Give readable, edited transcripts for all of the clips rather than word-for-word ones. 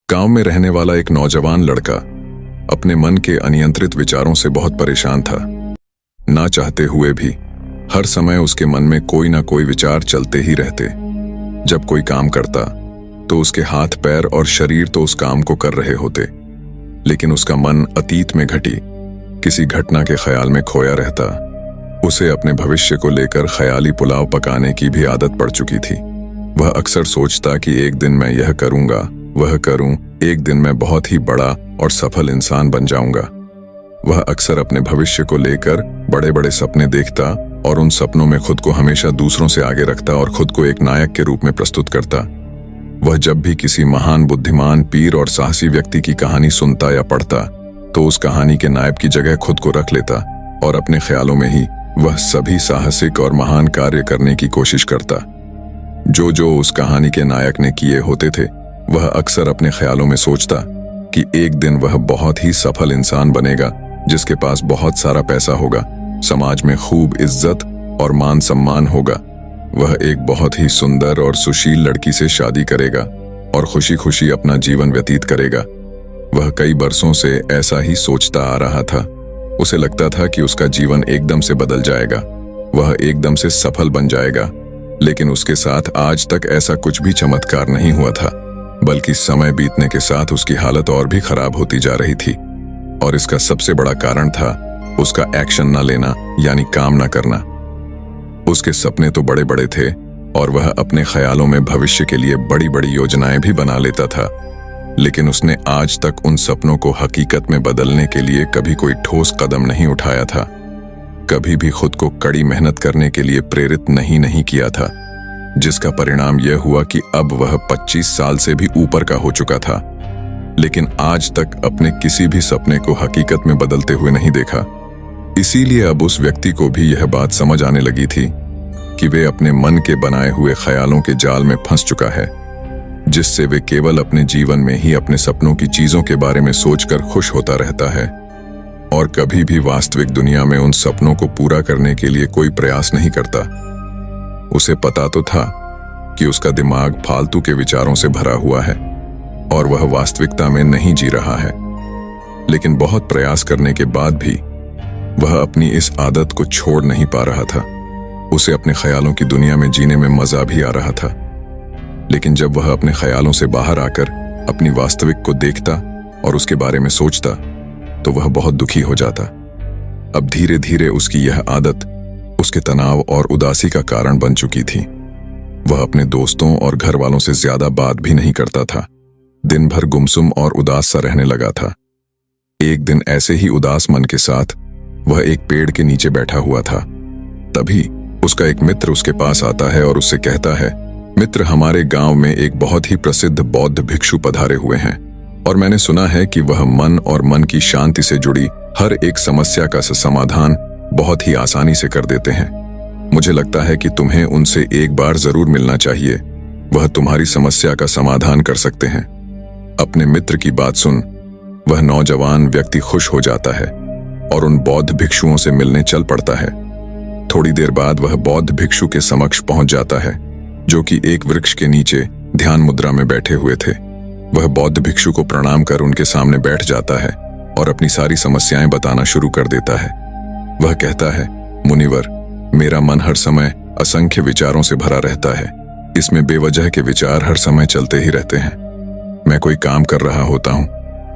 गांव में रहने वाला एक नौजवान लड़का अपने मन के अनियंत्रित विचारों से बहुत परेशान था। ना चाहते हुए भी हर समय उसके मन में कोई ना कोई विचार चलते ही रहते। जब कोई काम करता तो उसके हाथ पैर और शरीर तो उस काम को कर रहे होते, लेकिन उसका मन अतीत में घटी किसी घटना के ख्याल में खोया रहता। उसे अपने भविष्य को लेकर ख्याली पुलाव पकाने की भी आदत पड़ चुकी थी। वह अक्सर सोचता कि एक दिन मैं यह करूंगा, वह करूं, एक दिन मैं बहुत ही बड़ा और सफल इंसान बन जाऊंगा। वह अक्सर अपने भविष्य को लेकर बड़े बड़े सपने देखता और उन सपनों में खुद को हमेशा दूसरों से आगे रखता और खुद को एक नायक के रूप में प्रस्तुत करता। वह जब भी किसी महान, बुद्धिमान, पीर और साहसी व्यक्ति की कहानी सुनता या पढ़ता तो उस कहानी के नायक की जगह खुद को रख लेता और अपने ख्यालों में ही वह सभी साहसिक और महान कार्य करने की कोशिश करता जो उस कहानी के नायक ने किए होते थे। वह अक्सर अपने ख्यालों में सोचता कि एक दिन वह बहुत ही सफल इंसान बनेगा, जिसके पास बहुत सारा पैसा होगा, समाज में खूब इज्जत और मान सम्मान होगा। वह एक बहुत ही सुंदर और सुशील लड़की से शादी करेगा और खुशी खुशी अपना जीवन व्यतीत करेगा। वह कई बरसों से ऐसा ही सोचता आ रहा था। उसे लगता था कि उसका जीवन एकदम से बदल जाएगा, वह एकदम से सफल बन जाएगा, लेकिन उसके साथ आज तक ऐसा कुछ भी चमत्कार नहीं हुआ था, बल्कि समय बीतने के साथ उसकी हालत और भी खराब होती जा रही थी। और इसका सबसे बड़ा कारण था उसका एक्शन न लेना, यानी काम न करना। उसके सपने तो बड़े बड़े थे और वह अपने ख्यालों में भविष्य के लिए बड़ी बड़ी योजनाएं भी बना लेता था, लेकिन उसने आज तक उन सपनों को हकीकत में बदलने के लिए कभी कोई ठोस कदम नहीं उठाया था। कभी भी खुद को कड़ी मेहनत करने के लिए प्रेरित नहीं किया था, जिसका परिणाम यह हुआ कि अब वह 25 साल से भी ऊपर का हो चुका था, लेकिन आज तक अपने किसी भी सपने को हकीकत में बदलते हुए नहीं देखा। इसीलिए अब उस व्यक्ति को भी यह बात समझ आने लगी थी कि वे अपने मन के बनाए हुए ख्यालों के जाल में फंस चुका है, जिससे वे केवल अपने जीवन में ही अपने सपनों की चीजों के बारे में सोचकर खुश होता रहता है और कभी भी वास्तविक दुनिया में उन सपनों को पूरा करने के लिए कोई प्रयास नहीं करता। उसे पता तो था कि उसका दिमाग फालतू के विचारों से भरा हुआ है और वह वास्तविकता में नहीं जी रहा है, लेकिन बहुत प्रयास करने के बाद भी वह अपनी इस आदत को छोड़ नहीं पा रहा था। उसे अपने ख्यालों की दुनिया में जीने में मजा भी आ रहा था, लेकिन जब वह अपने ख्यालों से बाहर आकर अपनी वास्तविक को देखता और उसके बारे में सोचता तो वह बहुत दुखी हो जाता। अब धीरे धीरे उसकी यह आदत उसके तनाव और उदासी का कारण बन चुकी थी। वह अपने दोस्तों और घर वालों से ज्यादा बात भी नहीं करता था। दिन भर गुमसुम और उदास सा रहने लगा था। एक दिन ऐसे ही उदास मन के साथ वह एक पेड़ के नीचे बैठा हुआ था। तभी उसका एक मित्र उसके पास आता है और उससे कहता है, मित्र, हमारे गांव में एक बहुत ही प्रसिद्ध बौद्ध भिक्षु पधारे हुए हैं और मैंने सुना है कि वह मन और मन की शांति से जुड़ी हर एक समस्या का समाधान बहुत ही आसानी से कर देते हैं। मुझे लगता है कि तुम्हें उनसे एक बार जरूर मिलना चाहिए, वह तुम्हारी समस्या का समाधान कर सकते हैं। अपने मित्र की बात सुन वह नौजवान व्यक्ति खुश हो जाता है और उन बौद्ध भिक्षुओं से मिलने चल पड़ता है। थोड़ी देर बाद वह बौद्ध भिक्षु के समक्ष पहुंच जाता है, जो कि एक वृक्ष के नीचे ध्यान मुद्रा में बैठे हुए थे। वह बौद्ध भिक्षु को प्रणाम कर उनके सामने बैठ जाता है और अपनी सारी समस्याएं बताना शुरू कर देता है। वह कहता है, मुनिवर, मेरा मन हर समय असंख्य विचारों से भरा रहता है। इसमें बेवजह के विचार हर समय चलते ही रहते हैं। मैं कोई काम कर रहा होता हूँ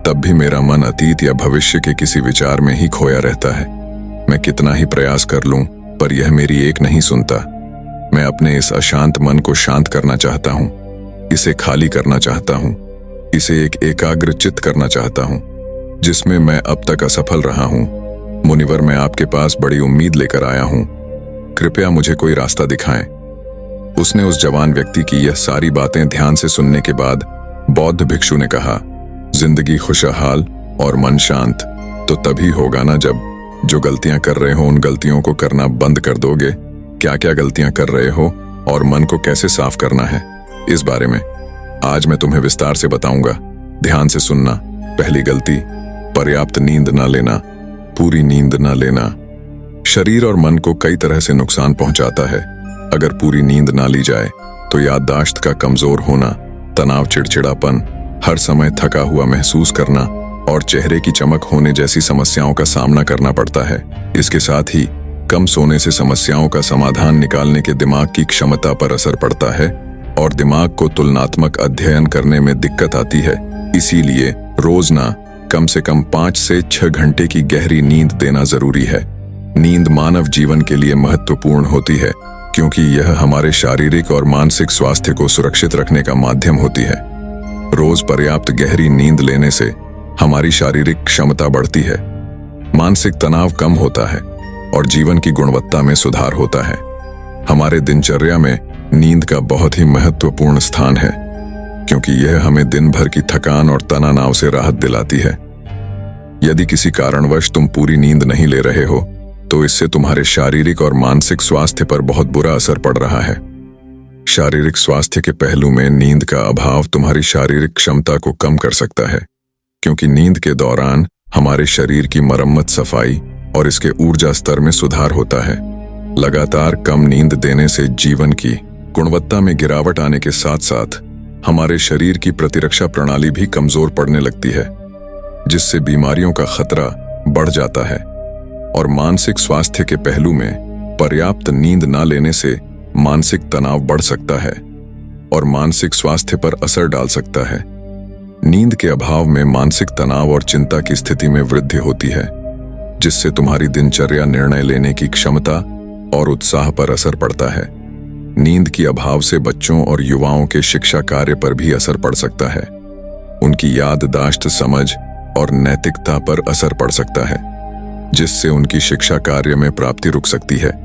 तब भी मेरा मन अतीत या भविष्य के किसी विचार में ही खोया रहता है। मैं कितना ही प्रयास कर लूं पर यह मेरी एक नहीं सुनता। मैं अपने इस अशांत मन को शांत करना चाहता हूँ, इसे खाली करना चाहता हूँ, इसे एक एकाग्र चित्त करना चाहता हूँ, जिसमें मैं अब तक असफल रहा हूँ। मुनिवर, मैं आपके पास बड़ी उम्मीद लेकर आया हूँ, कृपया मुझे कोई रास्ता दिखाएं। उसने उस जवान व्यक्ति की यह सारी बातें ध्यान से सुनने के बाद बौद्ध भिक्षु ने कहा, जिंदगी खुशहाल और मन शांत तो तभी होगा ना जब जो गलतियां कर रहे हो उन गलतियों को करना बंद कर दोगे। क्या क्या गलतियां कर रहे हो और मन को कैसे साफ करना है, इस बारे में आज मैं तुम्हें विस्तार से बताऊंगा। ध्यान से सुनना। पहली गलती, पर्याप्त नींद ना लेना। पूरी नींद ना लेना शरीर और मन को कई तरह से नुकसान पहुंचाता है। अगर पूरी नींद ना ली जाए तो याददाश्त का कमजोर होना, तनाव, चिड़चिड़ापन, हर समय थका हुआ महसूस करना और चेहरे की चमक होने जैसी समस्याओं का सामना करना पड़ता है। इसके साथ ही कम सोने से समस्याओं का समाधान निकालने के दिमाग की क्षमता पर असर पड़ता है और दिमाग को तुलनात्मक अध्ययन करने में दिक्कत आती है। इसीलिए रोज ना कम से कम 5 से 6 घंटे की गहरी नींद देना जरूरी है। नींद मानव जीवन के लिए महत्वपूर्ण होती है क्योंकि यह हमारे शारीरिक और मानसिक स्वास्थ्य को सुरक्षित रखने का माध्यम होती है। रोज पर्याप्त गहरी नींद लेने से हमारी शारीरिक क्षमता बढ़ती है, मानसिक तनाव कम होता है और जीवन की गुणवत्ता में सुधार होता है। हमारे दिनचर्या में नींद का बहुत ही महत्वपूर्ण स्थान है क्योंकि यह हमें दिन भर की थकान और तनाव से राहत दिलाती है। यदि किसी कारणवश तुम पूरी नींद नहीं ले रहे हो तो इससे तुम्हारे शारीरिक और मानसिक स्वास्थ्य पर बहुत बुरा असर पड़ रहा है। शारीरिक स्वास्थ्य के पहलू में नींद का अभाव तुम्हारी शारीरिक क्षमता को कम कर सकता है क्योंकि नींद के दौरान हमारे शरीर की मरम्मत, सफाई और इसके ऊर्जा स्तर में सुधार होता है। लगातार कम नींद देने से जीवन की गुणवत्ता में गिरावट आने के साथ साथ हमारे शरीर की प्रतिरक्षा प्रणाली भी कमजोर पड़ने लगती है, जिससे बीमारियों का खतरा बढ़ जाता है। और मानसिक स्वास्थ्य के पहलू में पर्याप्त नींद न लेने से मानसिक तनाव बढ़ सकता है और मानसिक स्वास्थ्य पर असर डाल सकता है। नींद के अभाव में मानसिक तनाव और चिंता की स्थिति में वृद्धि होती है, जिससे तुम्हारी दिनचर्या, निर्णय लेने की क्षमता और उत्साह पर असर पड़ता है। नींद की अभाव से बच्चों और युवाओं के शिक्षा कार्य पर भी असर पड़ सकता है। उनकी याददाश्त, समझ और नैतिकता पर असर पड़ सकता है, जिससे उनकी शिक्षा कार्य में प्राप्ति रुक सकती है।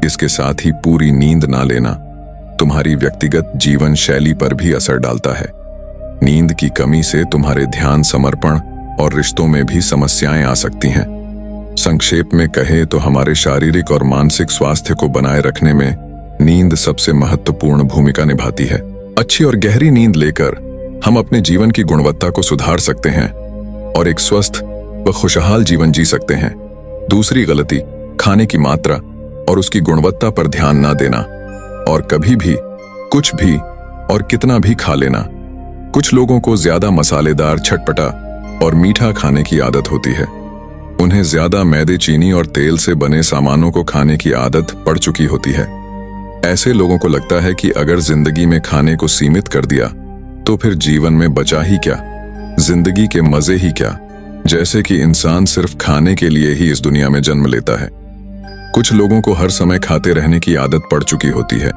इसके साथ ही पूरी नींद ना लेना तुम्हारी व्यक्तिगत जीवन शैली पर भी असर डालता है। नींद की कमी से तुम्हारे ध्यान, समर्पण और रिश्तों में भी समस्याएं आ सकती हैं। संक्षेप में कहें तो हमारे शारीरिक और मानसिक स्वास्थ्य को बनाए रखने में नींद सबसे महत्वपूर्ण भूमिका निभाती है। अच्छी और गहरी नींद लेकर हम अपने जीवन की गुणवत्ता को सुधार सकते हैं और एक स्वस्थ व खुशहाल जीवन जी सकते हैं। दूसरी गलती, खाने की मात्रा और उसकी गुणवत्ता पर ध्यान ना देना और कभी भी कुछ भी और कितना भी खा लेना। कुछ लोगों को ज्यादा मसालेदार, चटपटा और मीठा खाने की आदत होती है। उन्हें ज्यादा मैदे, चीनी और तेल से बने सामानों को खाने की आदत पड़ चुकी होती है। ऐसे लोगों को लगता है कि अगर जिंदगी में खाने को सीमित कर दिया तो फिर जीवन में बचा ही क्या, जिंदगी के मजे ही क्या, जैसे कि इंसान सिर्फ खाने के लिए ही इस दुनिया में जन्म लेता है। कुछ लोगों को हर समय खाते रहने की आदत पड़ चुकी होती है।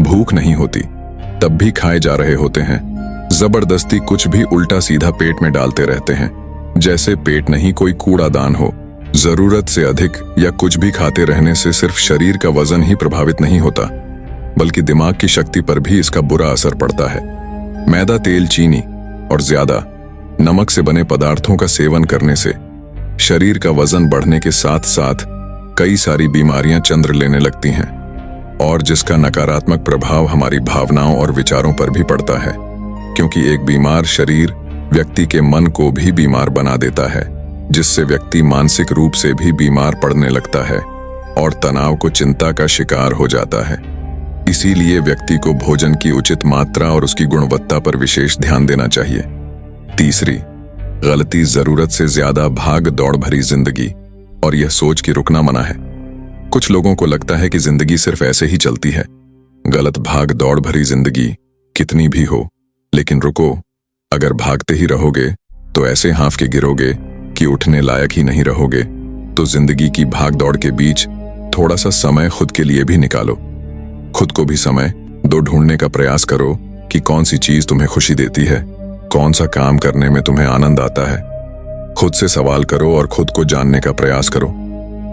भूख नहीं होती तब भी खाए जा रहे होते हैं। जबरदस्ती कुछ भी उल्टा सीधा पेट में डालते रहते हैं, जैसे पेट नहीं कोई कूड़ादान हो। जरूरत से अधिक या कुछ भी खाते रहने से सिर्फ शरीर का वजन ही प्रभावित नहीं होता, बल्कि दिमाग की शक्ति पर भी इसका बुरा असर पड़ता है। मैदा, तेल, चीनी और ज्यादा नमक से बने पदार्थों का सेवन करने से शरीर का वजन बढ़ने के साथ साथ कई सारी बीमारियां चंद्र लेने लगती हैं और जिसका नकारात्मक प्रभाव हमारी भावनाओं और विचारों पर भी पड़ता है, क्योंकि एक बीमार शरीर व्यक्ति के मन को भी बीमार बना देता है, जिससे व्यक्ति मानसिक रूप से भी बीमार पड़ने लगता है और तनाव को चिंता का शिकार हो जाता है। इसीलिए व्यक्ति को भोजन की उचित मात्रा और उसकी गुणवत्ता पर विशेष ध्यान देना चाहिए। तीसरी गलती, जरूरत से ज्यादा भाग दौड़ भरी जिंदगी और यह सोच कि रुकना मना है। कुछ लोगों को लगता है कि जिंदगी सिर्फ ऐसे ही चलती है। गलत, भाग दौड़ भरी जिंदगी कितनी भी हो, लेकिन रुको, अगर भागते ही रहोगे तो ऐसे हाँफ के गिरोगे कि उठने लायक ही नहीं रहोगे। तो जिंदगी की भाग दौड़ के बीच थोड़ा सा समय खुद के लिए भी निकालो। खुद को भी समय दो, ढूंढने का प्रयास करो कि कौन सी चीज तुम्हें खुशी देती है, कौन सा काम करने में तुम्हें आनंद आता है। खुद से सवाल करो और खुद को जानने का प्रयास करो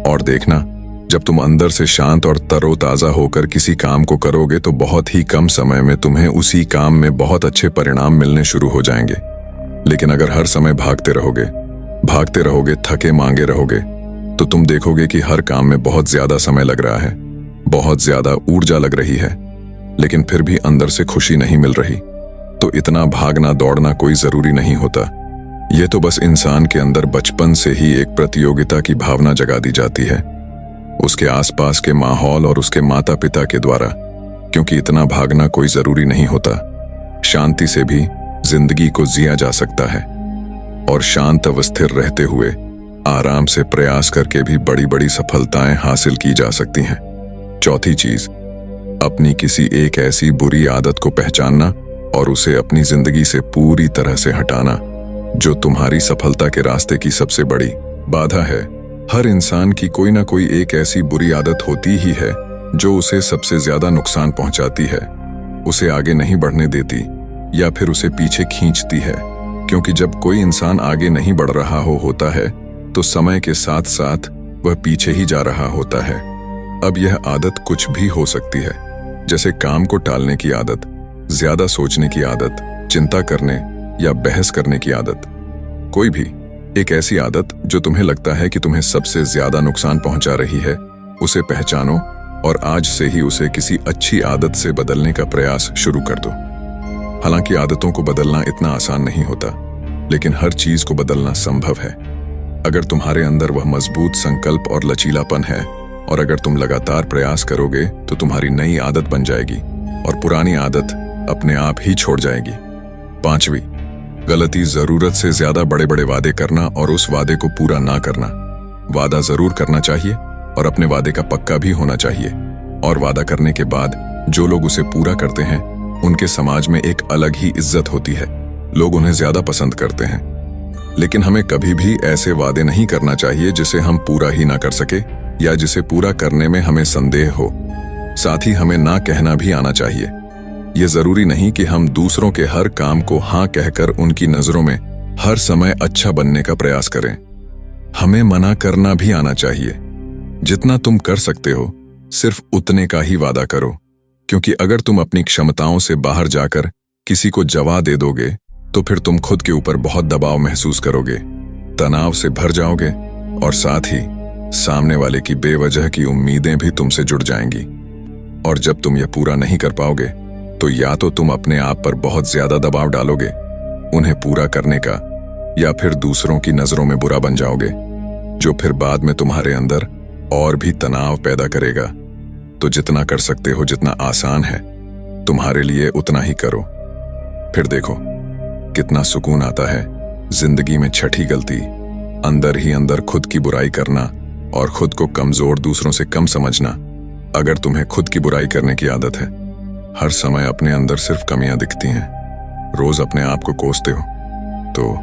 और देखना, जब तुम अंदर से शांत और तरोताजा होकर किसी काम को करोगे तो बहुत ही कम समय में तुम्हें उसी काम में बहुत अच्छे परिणाम मिलने शुरू हो जाएंगे। लेकिन अगर हर समय भागते रहोगे, थके मांगे रहोगे, तो तुम देखोगे कि हर काम में बहुत ज्यादा समय लग रहा है, बहुत ज्यादा ऊर्जा लग रही है, लेकिन फिर भी अंदर से खुशी नहीं मिल रही। तो इतना भागना दौड़ना कोई जरूरी नहीं होता। ये तो बस इंसान के अंदर बचपन से ही एक प्रतियोगिता की भावना जगा दी जाती है, उसके आसपास के माहौल और उसके माता पिता के द्वारा, क्योंकि इतना भागना कोई जरूरी नहीं होता। शांति से भी, जिंदगी को जिया जा सकता है और शांत व स्थिर रहते हुए आराम से प्रयास करके भी बड़ी बड़ी सफलताएं हासिल की जा सकती हैं। चौथी चीज, अपनी किसी एक ऐसी बुरी आदत को पहचानना और उसे अपनी जिंदगी से पूरी तरह से हटाना जो तुम्हारी सफलता के रास्ते की सबसे बड़ी बाधा है। हर इंसान की कोई ना कोई एक ऐसी बुरी आदत होती ही है जो उसे सबसे ज्यादा नुकसान पहुंचाती है, उसे आगे नहीं बढ़ने देती या फिर उसे पीछे खींचती है। क्योंकि जब कोई इंसान आगे नहीं बढ़ रहा होता है तो समय के साथ साथ वह पीछे ही जा रहा होता है। अब यह आदत कुछ भी हो सकती है, जैसे काम को टालने की आदत, ज्यादा सोचने की आदत, चिंता करने या बहस करने की आदत। कोई भी एक ऐसी आदत जो तुम्हें लगता है कि तुम्हें सबसे ज्यादा नुकसान पहुंचा रही है, उसे पहचानो और आज से ही उसे किसी अच्छी आदत से बदलने का प्रयास शुरू कर दो। हालांकि आदतों को बदलना इतना आसान नहीं होता, लेकिन हर चीज को बदलना संभव है अगर तुम्हारे अंदर वह मजबूत संकल्प और लचीलापन है, और अगर तुम लगातार प्रयास करोगे तो तुम्हारी नई आदत बन जाएगी और पुरानी आदत अपने आप ही छोड़ जाएगी। पांचवी गलती, जरूरत से ज्यादा बड़े बड़े वादे करना और उस वादे को पूरा ना करना। वादा जरूर करना चाहिए और अपने वादे का पक्का भी होना चाहिए, और वादा करने के बाद जो लोग उसे पूरा करते हैं उनके समाज में एक अलग ही इज्जत होती है, लोग उन्हें ज्यादा पसंद करते हैं। लेकिन हमें कभी भी ऐसे वादे नहीं करना चाहिए जिसे हम पूरा ही ना कर सके या जिसे पूरा करने में हमें संदेह हो। साथ ही हमें ना कहना भी आना चाहिए। ये जरूरी नहीं कि हम दूसरों के हर काम को हाँ कहकर उनकी नजरों में हर समय अच्छा बनने का प्रयास करें। हमें मना करना भी आना चाहिए। जितना तुम कर सकते हो सिर्फ उतने का ही वादा करो, क्योंकि अगर तुम अपनी क्षमताओं से बाहर जाकर किसी को जवा दे दोगे तो फिर तुम खुद के ऊपर बहुत दबाव महसूस करोगे, तनाव से भर जाओगे और साथ ही सामने वाले की बेवजह की उम्मीदें भी तुमसे जुड़ जाएंगी। और जब तुम यह पूरा नहीं कर पाओगे तो या तो तुम अपने आप पर बहुत ज्यादा दबाव डालोगे उन्हें पूरा करने का, या फिर दूसरों की नजरों में बुरा बन जाओगे, जो फिर बाद में तुम्हारे अंदर और भी तनाव पैदा करेगा। तो जितना कर सकते हो, जितना आसान है तुम्हारे लिए, उतना ही करो। फिर देखो कितना सुकून आता है। जिंदगी में छठी गलती, अंदर ही अंदर खुद की बुराई करना और खुद को कमजोर, दूसरों से कम समझना। अगर तुम्हें खुद की बुराई करने की आदत है, हर समय अपने अंदर सिर्फ कमियां दिखती हैं, रोज अपने आप को कोसते हो, तो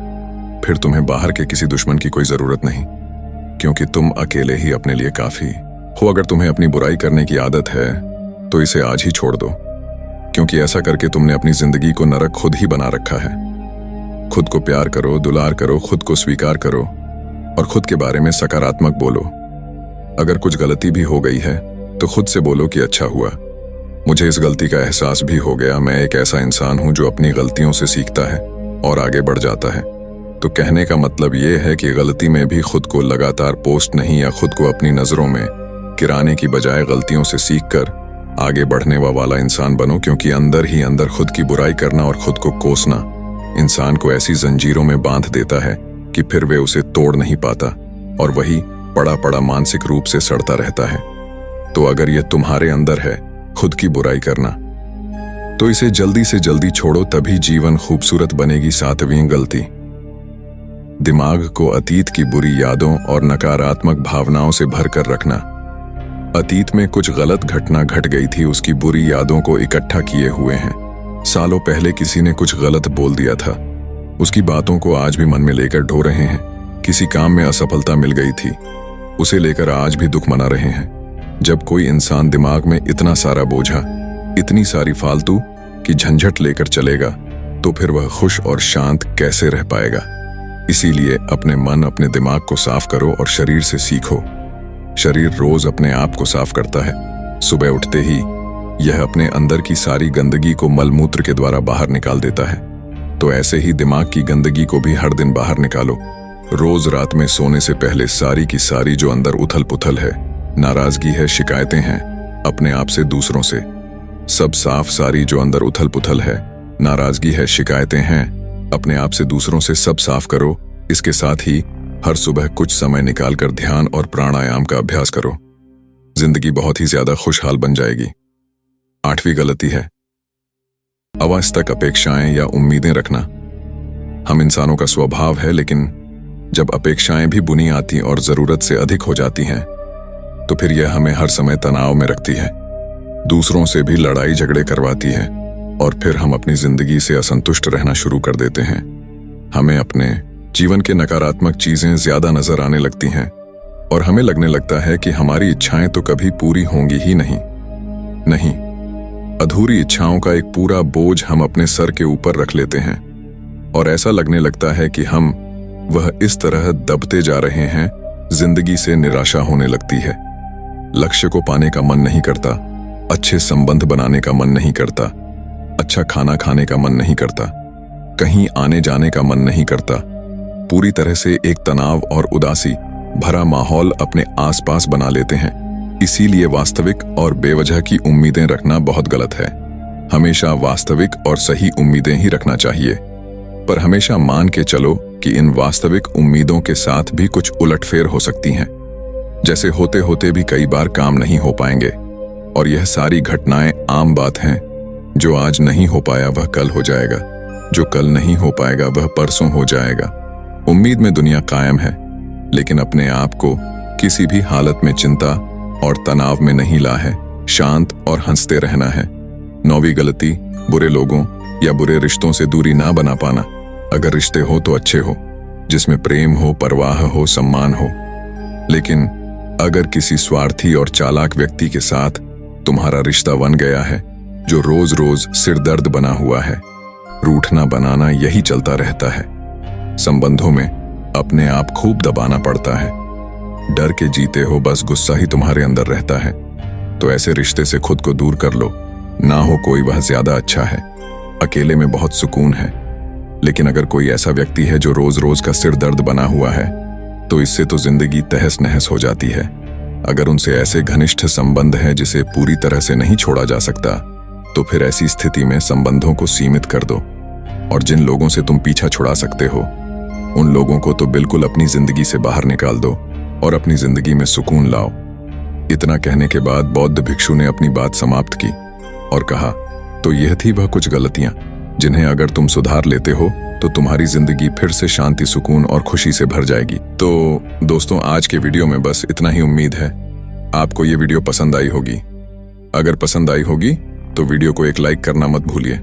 फिर तुम्हें बाहर के किसी दुश्मन की कोई जरूरत नहीं, क्योंकि तुम अकेले ही अपने लिए काफी हो। अगर तुम्हें अपनी बुराई करने की आदत है तो इसे आज ही छोड़ दो, क्योंकि ऐसा करके तुमने अपनी जिंदगी को नरक खुद ही बना रखा है। खुद को प्यार करो, दुलार करो, खुद को स्वीकार करो और खुद के बारे में सकारात्मक बोलो। अगर कुछ गलती भी हो गई है तो खुद से बोलो कि अच्छा हुआ, मुझे इस गलती का एहसास भी हो गया। मैं एक ऐसा इंसान हूं जो अपनी गलतियों से सीखता है और आगे बढ़ जाता है। तो कहने का मतलब ये है कि गलती में भी खुद को लगातार पोस्ट नहीं या खुद को अपनी नजरों में गिराने की बजाय गलतियों से सीखकर आगे बढ़ने वाला इंसान बनो, क्योंकि अंदर ही अंदर खुद की बुराई करना और खुद को कोसना इंसान को ऐसी जंजीरों में बांध देता है कि फिर वे उसे तोड़ नहीं पाता और वही पड़ा पड़ा मानसिक रूप से सड़ता रहता है। तो अगर यह तुम्हारे अंदर है, खुद की बुराई करना, तो इसे जल्दी से जल्दी छोड़ो, तभी जीवन खूबसूरत बनेगी। सातवीं गलती, दिमाग को अतीत की बुरी यादों और नकारात्मक भावनाओं से भरकर रखना। अतीत में कुछ गलत घटना घट गई थी, उसकी बुरी यादों को इकट्ठा किए हुए हैं। सालों पहले किसी ने कुछ गलत बोल दिया था, उसकी बातों को आज भी मन में लेकर ढो रहे हैं। किसी काम में असफलता मिल गई थी, उसे लेकर आज भी दुख मना रहे हैं। जब कोई इंसान दिमाग में इतना सारा बोझा, इतनी सारी फालतू की झंझट लेकर चलेगा तो फिर वह खुश और शांत कैसे रह पाएगा। इसीलिए अपने मन, अपने दिमाग को साफ करो और शरीर से सीखो। शरीर रोज अपने आप को साफ करता है। सुबह उठते ही यह अपने अंदर की सारी गंदगी को मलमूत्र के द्वारा बाहर निकाल देता है। तो ऐसे ही दिमाग की गंदगी को भी हर दिन बाहर निकालो। रोज रात में सोने से पहले सारी की सारी जो अंदर उथल पुथल है, नाराजगी है, शिकायतें हैं अपने आप से, दूसरों से, सब साफ। सारी जो अंदर उथल पुथल है, नाराजगी है, शिकायतें हैं अपने आप से, दूसरों से, सब साफ करो। इसके साथ ही हर सुबह कुछ समय निकालकर ध्यान और प्राणायाम का अभ्यास करो। जिंदगी बहुत ही ज्यादा खुशहाल बन जाएगी। आठवीं गलती है आवाज तक अपेक्षाएं या उम्मीदें रखना हम इंसानों का स्वभाव है, लेकिन जब अपेक्षाएं भी बुनी आती और जरूरत से अधिक हो जाती हैं तो फिर यह हमें हर समय तनाव में रखती है, दूसरों से भी लड़ाई झगड़े करवाती है और फिर हम अपनी जिंदगी से असंतुष्ट रहना शुरू कर देते हैं। हमें अपने जीवन के नकारात्मक चीजें ज्यादा नजर आने लगती हैं और हमें लगने लगता है कि हमारी इच्छाएं तो कभी पूरी होंगी ही नहीं। अधूरी इच्छाओं का एक पूरा बोझ हम अपने सर के ऊपर रख लेते हैं और ऐसा लगने लगता है कि हम वह इस तरह दबते जा रहे हैं, जिंदगी से निराशा होने लगती है। लक्ष्य को पाने का मन नहीं करता, अच्छे संबंध बनाने का मन नहीं करता, अच्छा खाना खाने का मन नहीं करता, कहीं आने जाने का मन नहीं करता। पूरी तरह से एक तनाव और उदासी भरा माहौल अपने आसपास बना लेते हैं। इसीलिए वास्तविक और बेवजह की उम्मीदें रखना बहुत गलत है। हमेशा वास्तविक और सही उम्मीदें ही रखना चाहिए, पर हमेशा मान के चलो कि इन वास्तविक उम्मीदों के साथ भी कुछ उलटफेर हो सकती हैं। जैसे होते होते भी कई बार काम नहीं हो पाएंगे और यह सारी घटनाएं आम बात हैं। जो आज नहीं हो पाया वह कल हो जाएगा, जो कल नहीं हो पाएगा वह परसों हो जाएगा। उम्मीद में दुनिया कायम है, लेकिन अपने आप को किसी भी हालत में चिंता और तनाव में नहीं ला है। शांत और हंसते रहना है। 9वीं गलती, बुरे लोगों या बुरे रिश्तों से दूरी ना बना पाना। अगर रिश्ते हो तो अच्छे हो, जिसमें प्रेम हो, परवाह हो, सम्मान हो। लेकिन अगर किसी स्वार्थी और चालाक व्यक्ति के साथ तुम्हारा रिश्ता बन गया है, जो रोज रोज सिरदर्द बना हुआ है, रूठना बनाना यही चलता रहता है। संबंधों में अपने आप खूब दबाना पड़ता है। डर के जीते हो, बस गुस्सा ही तुम्हारे अंदर रहता है। तो ऐसे रिश्ते से खुद को दूर कर लो। ना हो कोई वह ज्यादा अच्छा है। अकेले में बहुत सुकून है, लेकिन अगर कोई ऐसा व्यक्ति है जो रोज रोज का सिर दर्द बना हुआ है, तो इससे तो जिंदगी तहस नहस हो जाती है। अगर उनसे ऐसे घनिष्ठ संबंध है जिसे पूरी तरह से नहीं छोड़ा जा सकता, तो फिर ऐसी स्थिति में संबंधों को सीमित कर दो और जिन लोगों से तुम पीछा छुड़ा सकते हो, उन लोगों को तो बिल्कुल अपनी जिंदगी से बाहर निकाल दो और अपनी जिंदगी में सुकून लाओ। इतना कहने के बाद बौद्ध भिक्षु ने अपनी बात समाप्त की और कहा, तो यह थी वह कुछ गलतियां जिन्हें अगर तुम सुधार लेते हो तो तुम्हारी जिंदगी फिर से शांति, सुकून और खुशी से भर जाएगी। तो दोस्तों, आज के वीडियो में बस इतना ही। उम्मीद है आपको ये वीडियो पसंद आई होगी। अगर पसंद आई होगी तो वीडियो को एक लाइक करना मत भूलिए।